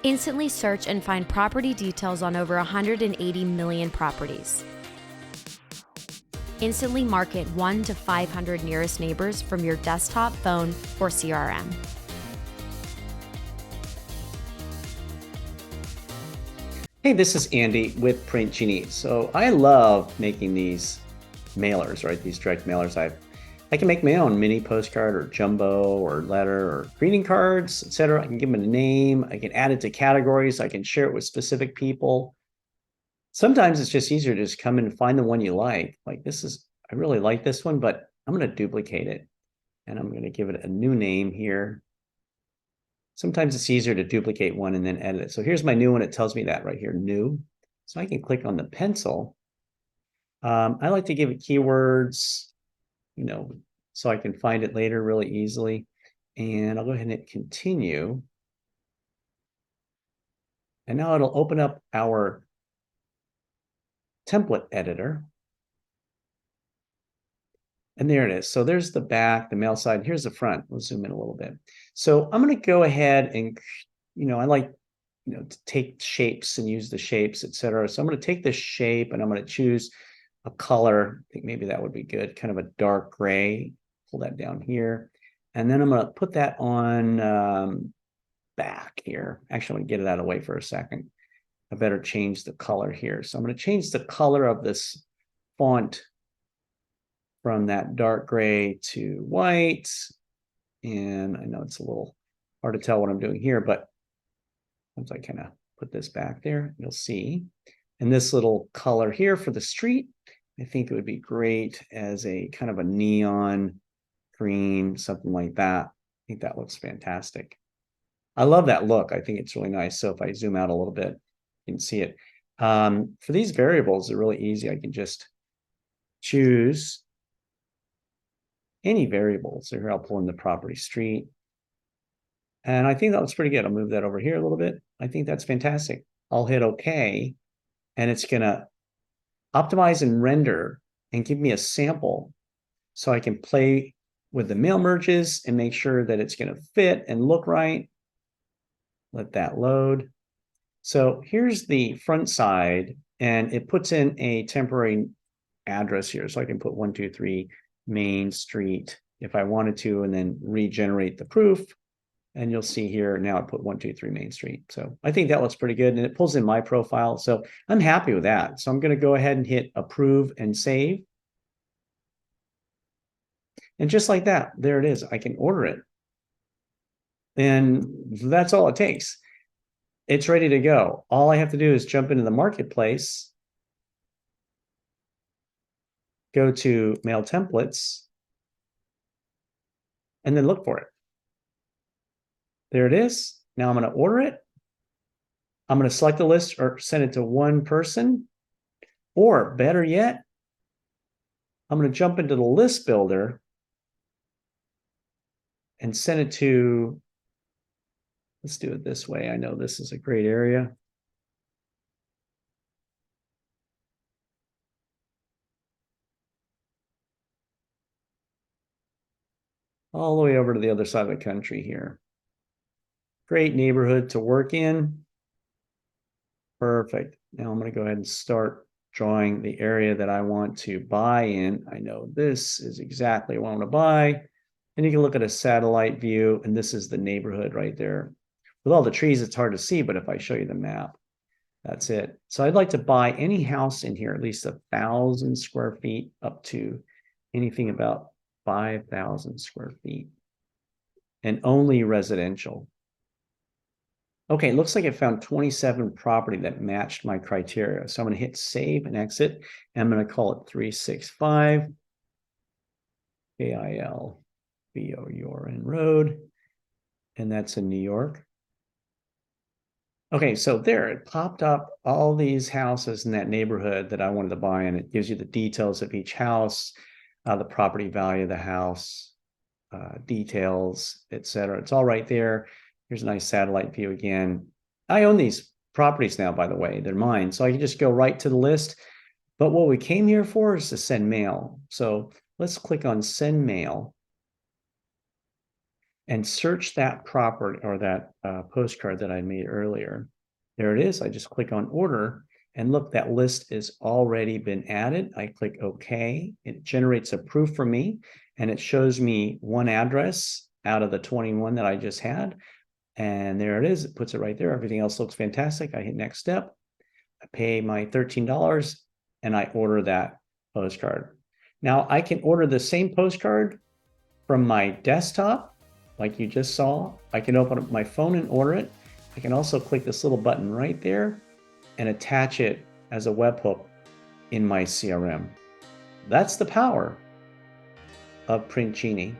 Instantly search and find property details on over 180 million properties. Instantly market 1 to 500 nearest neighbors from your desktop, phone, or CRM. Hey, this is Andy with PRINTgenie. So I love making these mailers, right? These direct mailers. I can make my own mini postcard or jumbo or letter or greeting cards, etc. I can give them a name. I can add it to categories. I can share it with specific people. Sometimes it's just easier to just come and find the one you like. Like I really like this one, but I'm going to duplicate it and I'm going to give it a new name here. Sometimes it's easier to duplicate one and then edit it. So here's my new one. It tells me that right here, new. So I can click on the pencil. I like to give it keywords, so I can find it later really easily. And I'll go ahead and hit continue. And now it'll open up our template editor. And there it is. So there's the back, the mail side. Here's the front. We'll zoom in a little bit. So I'm going to go ahead and, I like, to take shapes and use the shapes, etc. So I'm going to take this shape and I'm going to choose a color. I think maybe that would be good. Kind of a dark gray. Pull that down here. And then I'm going to put that on back here. Actually, I'm going to get it out of the way for a second. I better change the color here. So I'm going to change the color of this font from that dark gray to white. And I know it's a little hard to tell what I'm doing here, but once I kind of put this back there, you'll see. And this little color here for the street, I think it would be great as a kind of a neon green, something like that. I think that looks fantastic. I love that look. I think it's really nice. So if I zoom out a little bit, you can see it. For these variables, they're really easy. I can just choose any variable. So here I'll pull in the property street. And I think that looks pretty good. I'll move that over here a little bit. I think that's fantastic. I'll hit OK. And it's going to optimize and render and give me a sample so I can play with the mail merges and make sure that it's going to fit and look right. Let that load. So here's the front side, and it puts in a temporary address here. So I can put 123 Main Street if I wanted to, and then regenerate the proof. And you'll see here now I put 123 Main Street. So I think that looks pretty good, and it pulls in my profile. So I'm happy with that. So I'm going to go ahead and hit approve and save. And just like that, there it is. I can order it. And that's all it takes. It's ready to go. All I have to do is jump into the marketplace, go to mail templates, and then look for it. There it is. Now I'm going to order it. I'm going to select a list or send it to one person. Or better yet, I'm going to jump into the list builder and send it to, let's do it this way. I know this is a great area. All the way over to the other side of the country here. Great neighborhood to work in. Perfect. Now I'm going to go ahead and start drawing the area that I want to buy in. I know this is exactly what I want to buy. And you can look at a satellite view, and this is the neighborhood right there. With all the trees, it's hard to see, but if I show you the map, that's it. So I'd like to buy any house in here, at least 1,000 square feet up to anything about 5,000 square feet, and only residential. Okay, it looks like it found 27 property that matched my criteria. So I'm going to hit save and exit. And I'm going to call it 365 AILBOURN Road. And that's in New York. Okay, so there it popped up all these houses in that neighborhood that I wanted to buy. And it gives you the details of each house, the property value of the house, details, etc. It's all right there. Here's a nice satellite view again. I own these properties now, by the way. They're mine. So I can just go right to the list. But what we came here for is to send mail. So let's click on send mail. and search that property or that postcard that I made earlier. There it is. I just click on order, and look, that list has already been added. I click OK. It generates a proof for me, and it shows me one address out of the 21 that I just had. And there it is. It puts it right there. Everything else looks fantastic. I hit next step. I pay my $13 and I order that postcard. Now I can order the same postcard from my desktop, like you just saw. I can open up my phone and order it. I can also click this little button right there and attach it as a webhook in my CRM. That's the power of PRINTgenie.